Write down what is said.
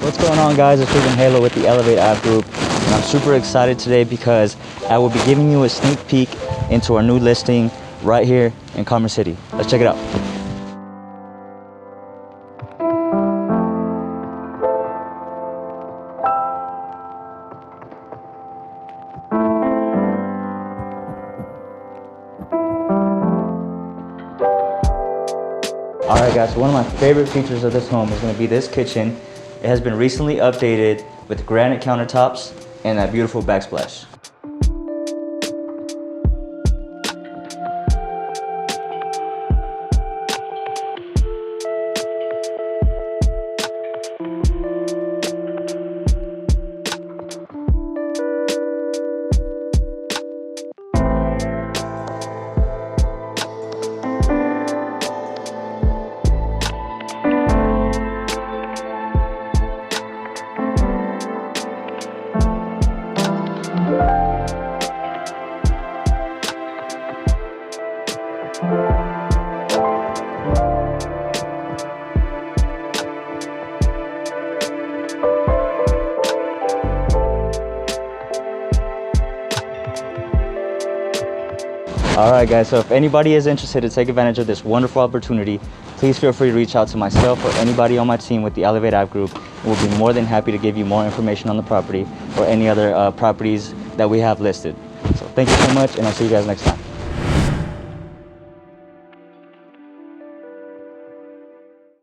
What's going on, guys? It's Freaking Halo with the Elevate App Group, and I'm super excited today because I will be giving you a sneak peek into our new listing right here in Commerce City. Let's check it out. Alright guys, so one of my favorite features of this home is going to be this kitchen. It has been recently updated with granite countertops and that beautiful backsplash. Alright guys, so if anybody is interested to take advantage of this wonderful opportunity, please feel free to reach out to myself or anybody on my team with the Elevate App Group. We'll be more than happy to give you more information on the property or any other properties that we have listed. So thank you so much, and I'll see you guys next time.